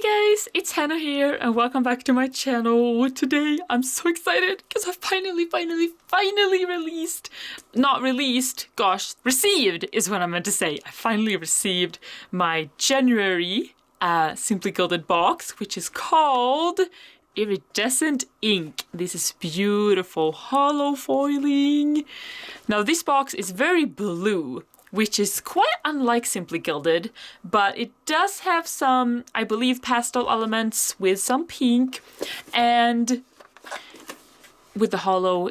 Hey guys, it's Hannah here and welcome back to my channel. Today I'm so excited because I finally received is what I meant to say. I finally received my January Simply Gilded box, which is called Iridescent ink. This is beautiful hollow foiling. Now this box is very blue, which is quite unlike Simply Gilded, but it does have some, I believe, pastel elements with some pink, and with the hollow,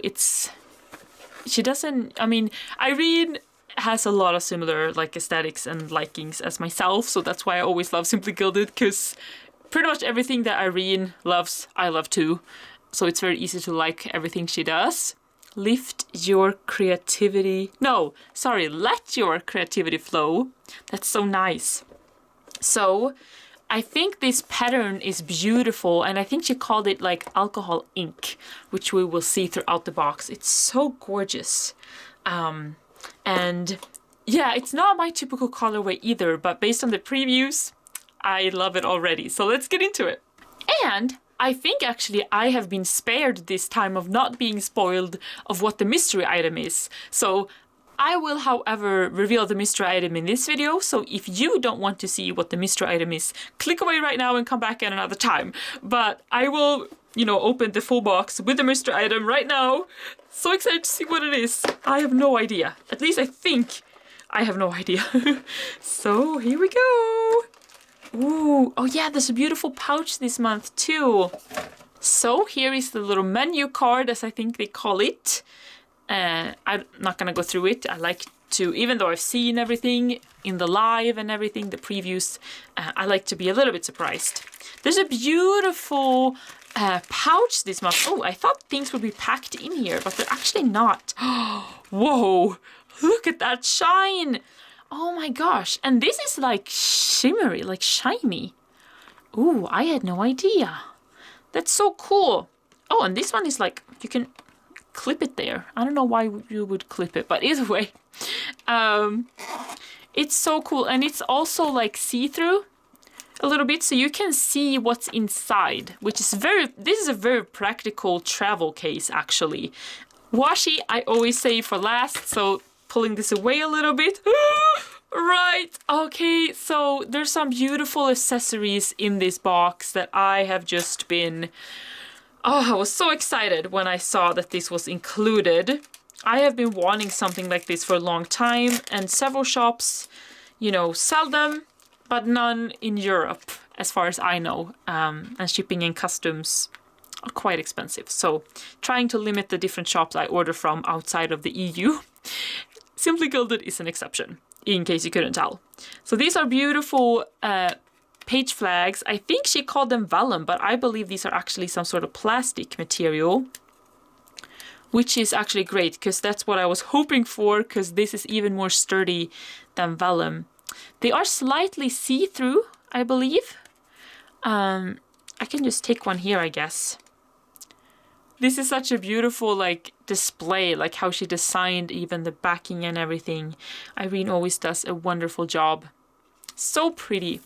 Irene has a lot of similar aesthetics and likings as myself, so that's why I always love Simply Gilded, because pretty much everything that Irene loves, I love too, so it's very easy to like everything she does. Let your creativity flow. That's so nice. So I think this pattern is beautiful, and I think she called it alcohol ink, which we will see throughout the box. It's so gorgeous. And yeah, it's not my typical colorway either, but based on the previews, I love it already. So let's get into it. And I think actually I have been spared this time of not being spoiled of what the mystery item is. So I will, however, reveal the mystery item in this video. So if you don't want to see what the mystery item is, click away right now and come back at another time. But I will, open the full box with the mystery item right now. So excited to see what it is. I have no idea. At least I think I have no idea. So here we go. Ooh, oh yeah, there's a beautiful pouch this month too. So here is the little menu card, as I think they call it. I'm not gonna go through it. I like to, even though I've seen everything in the live and everything, the previews, I like to be a little bit surprised. There's a beautiful pouch this month. Oh, I thought things would be packed in here, but they're actually not. Whoa, look at that shine. Oh my gosh, and this is shimmery, shiny. Ooh, I had no idea. That's so cool. Oh, and this one is you can clip it there. I don't know why you would clip it, but either way. It's so cool, and it's also see-through a little bit, so you can see what's inside, which is this is a very practical travel case, actually. Washi, I always save for last, so pulling this away a little bit. Right, okay, so there's some beautiful accessories in this box that I have just been... Oh, I was so excited when I saw that this was included. I have been wanting something like this for a long time, and several shops, sell them, but none in Europe, as far as I know. And shipping and customs are quite expensive, so trying to limit the different shops I order from outside of the EU. Simply Gilded is an exception, in case you couldn't tell. So these are beautiful page flags. I think she called them vellum, but I believe these are actually some sort of plastic material, which is actually great, because that's what I was hoping for, because this is even more sturdy than vellum. They are slightly see-through, I believe. I can just take one here, I guess. This is such a beautiful display, how she designed even the backing and everything. Irene always does a wonderful job. So pretty.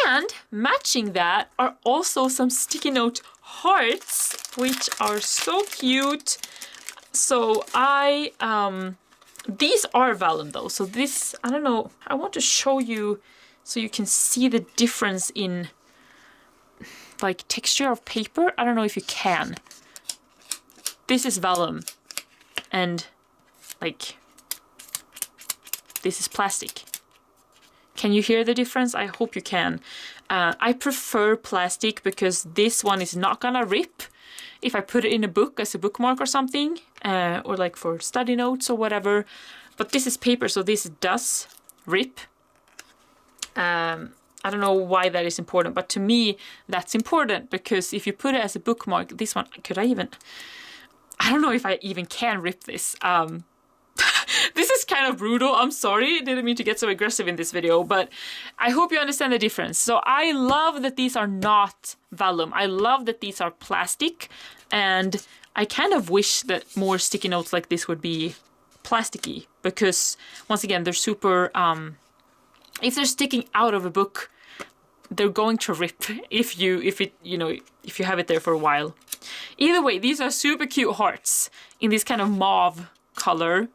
And matching that are also some sticky note hearts, which are so cute. So these are vellum though. So this, I don't know, I want to show you so you can see the difference in texture of paper. I don't know if you can. This is vellum, and this is plastic. Can you hear the difference? I hope you can. I prefer plastic because this one is not gonna rip if I put it in a book as a bookmark or something, or for study notes or whatever. But this is paper, so this does rip. I don't know why that is important, but to me that's important, because if you put it as a bookmark, this one, I don't know if I even can rip this. This is kind of brutal. I'm sorry. I didn't mean to get so aggressive in this video, but I hope you understand the difference. So I love that these are not vellum. I love that these are plastic, and I kind of wish that more sticky notes like this would be plasticky, because once again, they're super, if they're sticking out of a book, they're going to rip if you have it there for a while. Either way, these are super cute hearts in this kind of mauve color.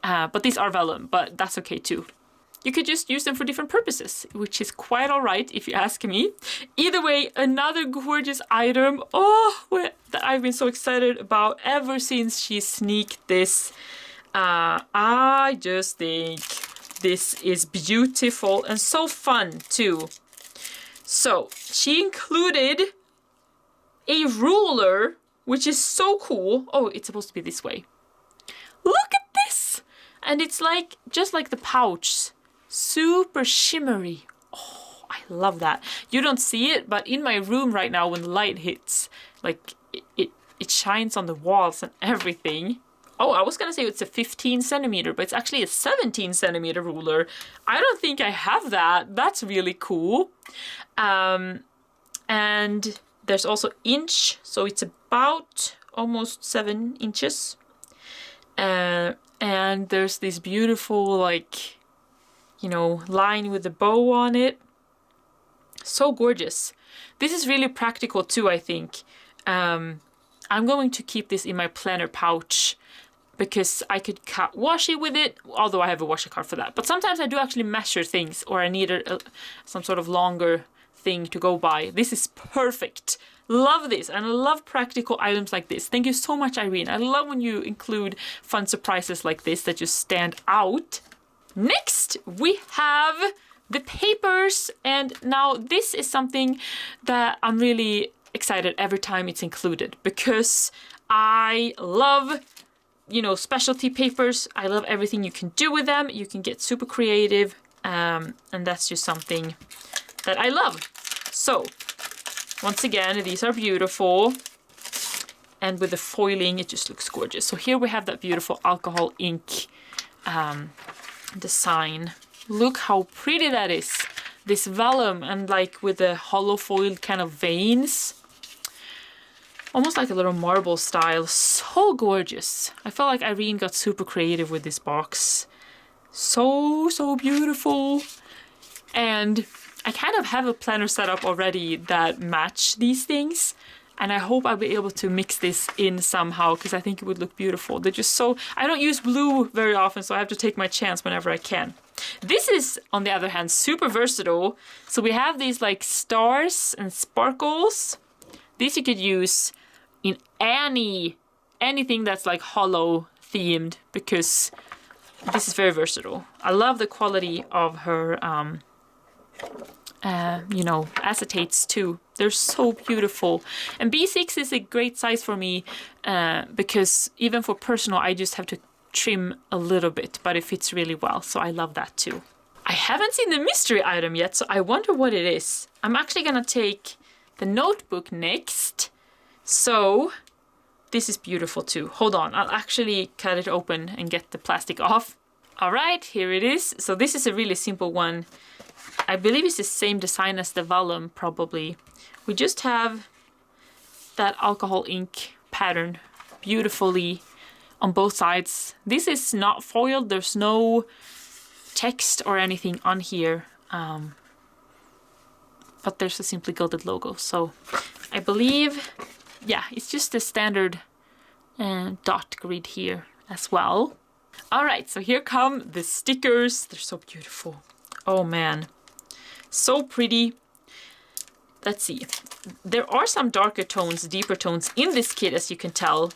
But these are vellum, but that's okay too. You could just use them for different purposes, which is quite alright if you ask me. Either way, another gorgeous item. That I've been so excited about ever since she sneaked this. I just think this is beautiful and so fun too. So she included a ruler, which is so cool. Oh, it's supposed to be this way. Look at this! And it's like, just like the pouch, super shimmery. Oh, I love that. You don't see it, but in my room right now, when the light hits, like it shines on the walls and everything. Oh, I was gonna say it's a 15 centimeter, but it's actually a 17 centimeter ruler. I don't think I have that. That's really cool. And there's also inch, so it's about almost 7 inches. And there's this beautiful, like, line with the bow on it. So gorgeous. This is really practical too, I think. I'm going to keep this in my planner pouch because I could cut washi with it, although I have a washi card for that. But sometimes I do actually measure things, or I need some sort of longer thing to go by. This is perfect. Love this, and I love practical items like this. Thank you so much, Irene. I love when you include fun surprises like this that just stand out. Next, we have the papers, and now this is something that I'm really excited every time it's included, because I love, specialty papers. I love everything you can do with them. You can get super creative, and that's just something that I love. So, once again, these are beautiful, and with the foiling, it just looks gorgeous. So here we have that beautiful alcohol ink design. Look how pretty that is. This vellum, and like with the hollow foiled kind of veins. Almost like a little marble style. So gorgeous. I felt like Irene got super creative with this box. So beautiful. And I kind of have a planner set up already that match these things. And I hope I'll be able to mix this in somehow, because I think it would look beautiful. They're just so... I don't use blue very often, so I have to take my chance whenever I can. This is, on the other hand, super versatile. So we have these like stars and sparkles. These you could use in anything that's like hollow themed, because this is very versatile. I love the quality of her, acetates too. They're so beautiful. And B6 is a great size for me because even for personal, I just have to trim a little bit, but it fits really well. So I love that too. I haven't seen the mystery item yet, so I wonder what it is. I'm actually gonna take the notebook next. So this is beautiful too. Hold on, I'll actually cut it open and get the plastic off. All right, here it is. So this is a really simple one. I believe it's the same design as the vellum, probably. We just have that alcohol ink pattern beautifully on both sides. This is not foiled. There's no text or anything on here. But there's a Simply Gilded logo. So I believe, yeah, it's just a standard dot grid here as well. All right, so here come the stickers. They're so beautiful. Oh man, so pretty. Let's see. There are some darker tones, deeper tones in this kit, as you can tell.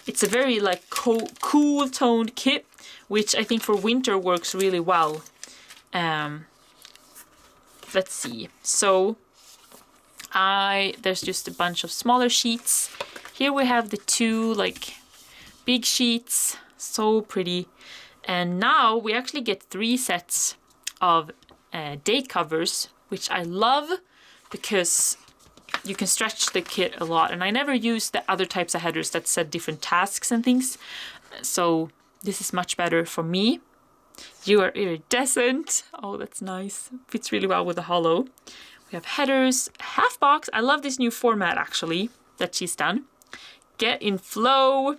It's a very like cool toned kit, which I think for winter works really well. Let's see. So there's just a bunch of smaller sheets. Here we have the two like big sheets. So pretty. And now we actually get 3 sets of day covers, which I love because you can stretch the kit a lot. And I never use the other types of headers that said different tasks and things. So this is much better for me. You are iridescent. Oh, that's nice. Fits really well with the hollow. We have headers, half box. I love this new format actually that she's done. Get in flow.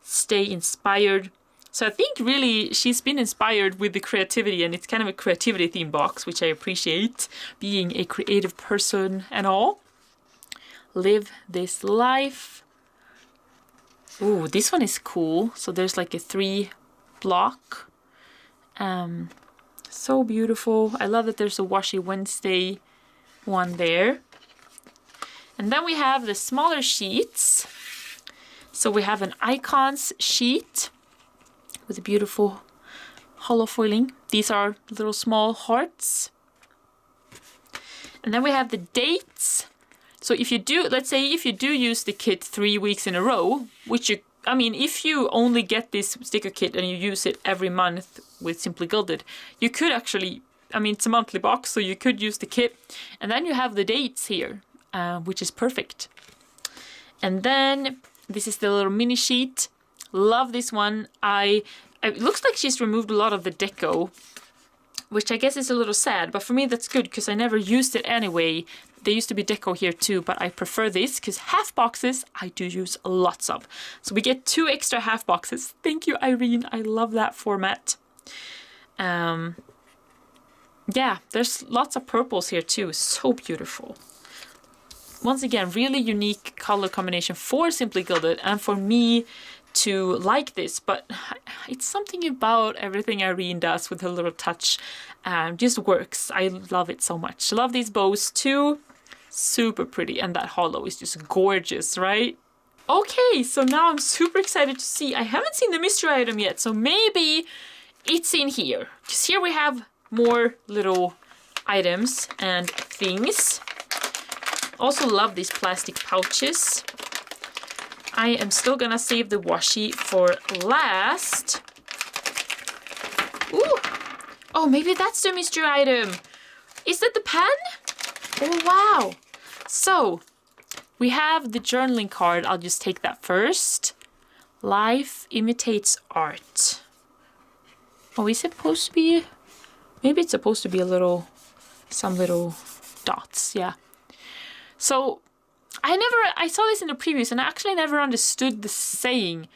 Stay inspired. So I think really she's been inspired with the creativity, and it's kind of a creativity theme box, which I appreciate, being a creative person and all. Live this life. Ooh, this one is cool. So there's like a 3 block. So beautiful. I love that there's a Washi Wednesday one there. And then we have the smaller sheets. So we have an icons sheet with a beautiful hollow foiling. These are little small hearts. And then we have the dates. So if you do, let's say if you do use the kit 3 weeks in a row, which you, I mean, if you only get this sticker kit and you use it every month with Simply Gilded, you could actually, I mean, it's a monthly box, so you could use the kit. And then you have the dates here, which is perfect. And then this is the little mini sheet. Love this one. It looks like she's removed a lot of the deco, which I guess is a little sad, but for me that's good because I never used it anyway. There used to be deco here too, but I prefer this because half boxes I do use lots of. So we get 2 extra half boxes. Thank you, Irene. I love that format. Yeah, there's lots of purples here too. So beautiful. Once again, really unique color combination for Simply Gilded and for me to like this, but it's something about everything Irene does with her little touch just works. I love it so much. Love these bows too. Super pretty, and that hollow is just gorgeous, right? Okay, so now I'm super excited to see. I haven't seen the mystery item yet, so maybe it's in here. Because here we have more little items and things. Also love these plastic pouches. I am still gonna save the washi for last. Ooh! Oh, maybe that's the mystery item. Is that the pen? Oh, wow. So, we have the journaling card. I'll just take that first. Life imitates art. Oh, is it supposed to be? Maybe it's supposed to be some little dots, yeah. So, I saw this in the previews and I actually never understood the saying.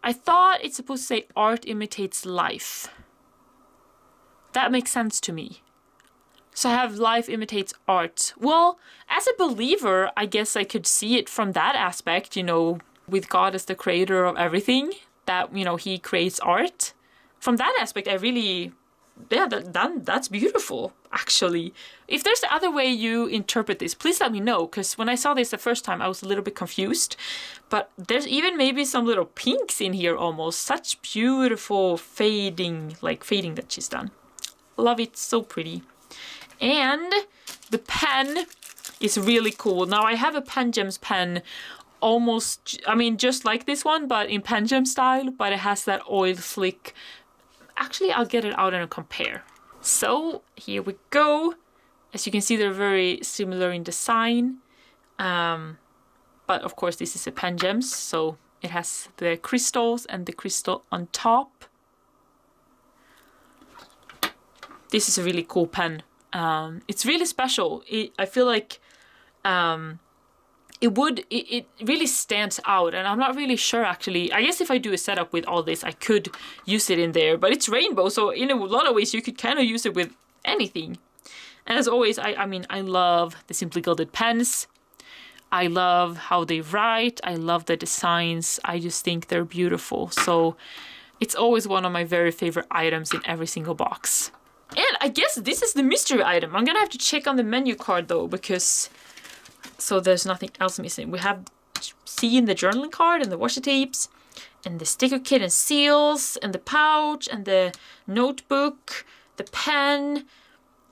I thought it's supposed to say art imitates life. That makes sense to me. So I have life imitates art. Well, as a believer, I guess I could see it from that aspect, you know, with God as the creator of everything, that, you know, he creates art. From that aspect, I really, yeah, that's beautiful, actually. If there's the other way you interpret this, please let me know, because when I saw this the first time, I was a little bit confused. But there's even maybe some little pinks in here almost. Such beautiful fading that she's done. Love it, so pretty. And the pen is really cool. Now I have a Pen Gems pen almost, I mean, just like this one, but in Pen Gem style, but it has that oil slick. Actually, I'll get it out and compare. So here we go. As you can see, they're very similar in design. But of course, this is a Pen Gems, so it has the crystals and the crystal on top. This is a really cool pen. It's really special. I feel like it really stands out, and I'm not really sure actually. I guess if I do a setup with all this, I could use it in there, but it's rainbow, so in a lot of ways you could kind of use it with anything. And as always, I mean, I love the Simply Gilded pens. I love how they write. I love the designs. I just think they're beautiful. So it's always one of my very favorite items in every single box. And I guess this is the mystery item. I'm gonna have to check on the menu card though, because so there's nothing else missing. We have seen the journaling card and the washi tapes and the sticker kit and seals and the pouch and the notebook, the pen,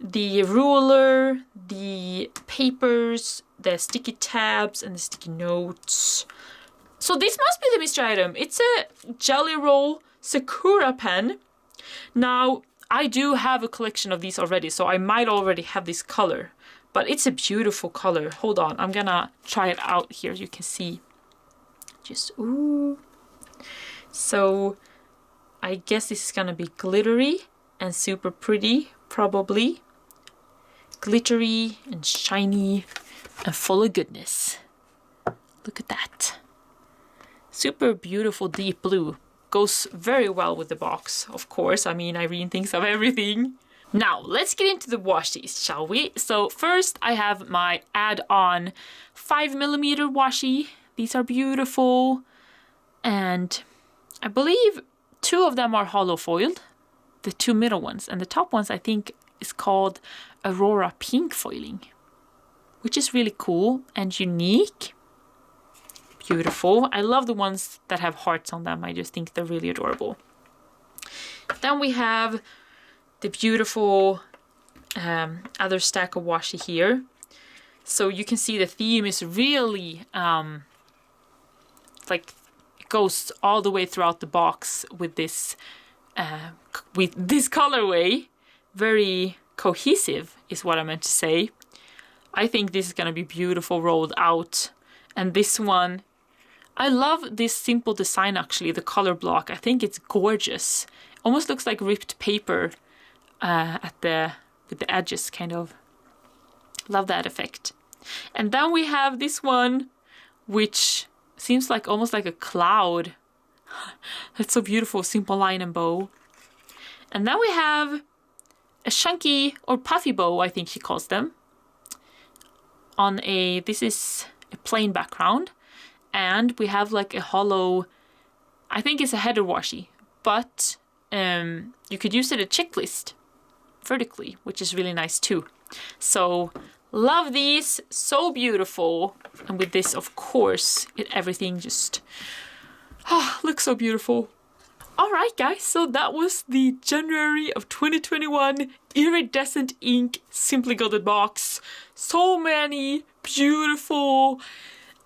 the ruler, the papers, the sticky tabs and the sticky notes. So this must be the mystery item. It's a Jelly Roll Sakura pen. Now, I do have a collection of these already, so I might already have this color. But it's a beautiful color. Hold on, I'm gonna try it out here. You can see. Just, ooh. So, I guess this is gonna be glittery and super pretty, probably. Glittery and shiny and full of goodness. Look at that. Super beautiful deep blue. goes very well with the box, of course. I mean, Irene thinks of everything. Now, let's get into the washies, shall we? So first I have my add-on 5mm washi. These are beautiful. And I believe 2 of them are hollow foiled, the 2 middle ones. And the top ones I think is called Aurora Pink foiling, which is really cool and unique. Beautiful. I love the ones that have hearts on them. I just think they're really adorable. Then we have the beautiful other stack of washi here. So you can see the theme is really like it goes all the way throughout the box with this colorway. Very cohesive is what I meant to say. I think this is going to be beautiful rolled out. And this one, I love this simple design actually, the color block. I think it's gorgeous. Almost looks like ripped paper with the edges kind of. Love that effect. And then we have this one, which seems like almost like a cloud. That's so beautiful, simple line and bow. And then we have a chunky or puffy bow, I think she calls them. This is a plain background. And we have like a hollow, I think it's a header washi, but you could use it a checklist vertically, which is really nice too. So love these, so beautiful. And with this, of course, everything just looks so beautiful. All right, guys, so that was the January of 2021 Iridescent ink Simply Gilded box. So many beautiful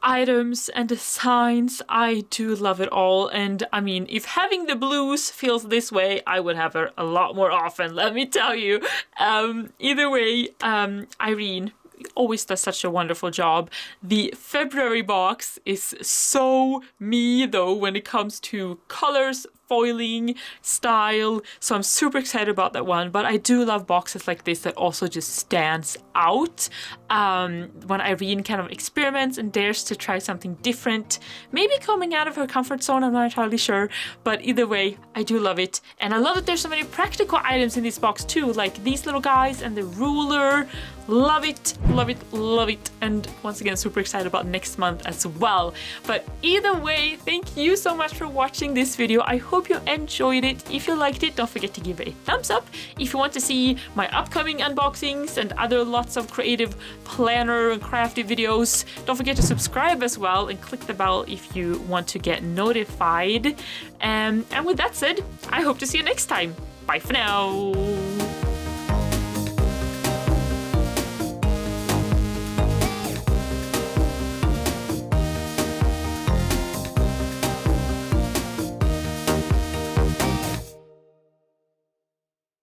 items and designs. I do love it all. And I mean, if having the blues feels this way, I would have her a lot more often, let me tell you. Either way, Irene always does such a wonderful job. The February box is so me though when it comes to colors, foiling, style, so I'm super excited about that one. But I do love boxes like this that also just stands out when Irene kind of experiments and dares to try something different, maybe coming out of her comfort zone, I'm not entirely sure, but either way, I do love it. And I love that there's so many practical items in this box too, like these little guys and the ruler. Love it, love it, love it. And once again, super excited about next month as well. But either way, thank you so much for watching this video. I hope you enjoyed it. If you liked it, don't forget to give it a thumbs up. If you want to see my upcoming unboxings and other lots of creative planner and crafty videos, don't forget to subscribe as well and click the bell if you want to get notified. And with that said, I hope to see you next time. Bye for now.